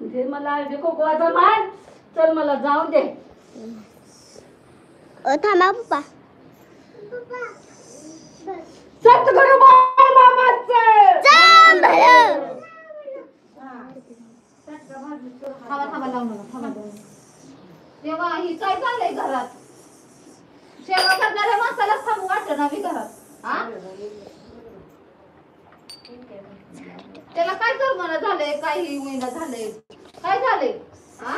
म्हणजे मला कोकवाचा मान. चल मला जाऊ दे. थांबा पप्पा. सद्गुरु बाळमामाचं चांगलं. थांबा लावू नका थांबा. तेव्हा ही काय चाललंय घरात? सेवा करणाऱ्या माणसाला थांबू वाटत ना मी घरात. हा त्याला काय कर मला झालंय, काही महिना झालंय, काय झालंय? हा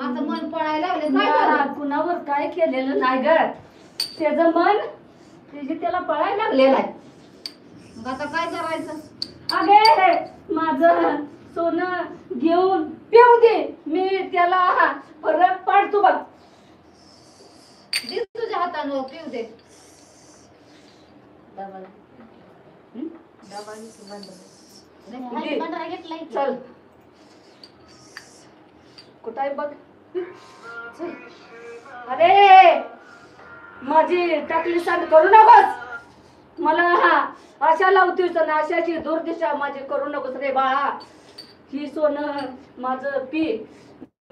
आता मन पळायला लागले. काय झालं? कुणावर काय केलेलं नाही ग. त्याचं मन त्याला पळायला लागलेलं आहे. मग आता काय करायचं? अगे माझं सोनं घेऊन पिऊ दे. मी त्याला फरक पाडतो बघ. दिस तुझ्या हातानं पिऊ दे. चल कुठं आहे बघ. अरे माझी टाकली सांड करू नकोस. मला आशा लावतीस ना, आशाची दुर्दिशा माझी करू नकोस रे बाळा. ही सोनं माझं पी.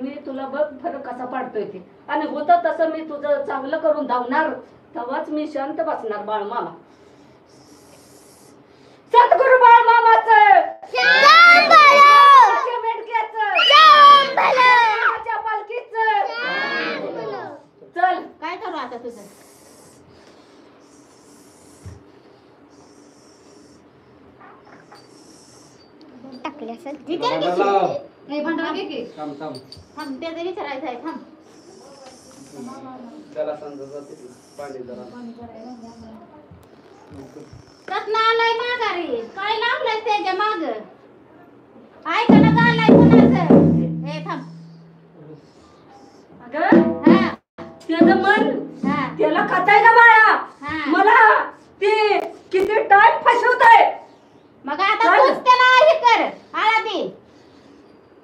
मी तुला बघ फरक कसा पाडतोय ते. आणि होतं तसं मी तुझं चांगलं करून धावणार, तेव्हाच मी शांत बसणार बाळ मामा. सद्गुरु बाळ मामाचं पालखीचं. चल काय करू आता तुझं? टाकले असेल. नाही भांडण घे की. थांब थांब ते विचारायचं आहे. थांब. त्याला सांगतो पाणी जरा. रत्ना आलाय माघारी. काय लावलंय त्याच्या माग? ऐका ना गालाय कुणाचं? हे थांब. अगं हा त्याचं मन हा त्याला खाताय का बाळा? हा. मला ते किती टाइम फसवतंय. मग आता तूच त्याला हे कर. आळा दे.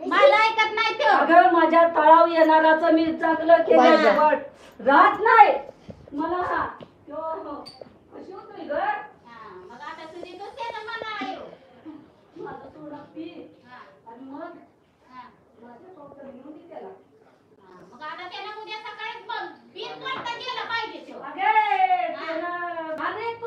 मला ऐकत नाही तो. अगं माझ्या तळाव येणाराचं मी चांगलं केलं पण राहत नाही. मला फसवतोय ग. मग आता तुझी तूच त्याला मला आहे. माझं थोडं पी हा. आणि मग हा. माझ्या डॉक्टर घेऊन दे त्याला. मग आता त्याला उद्या सकाळी बिल कोणता गेला पाहिजे तो. अगे त्याला अनेक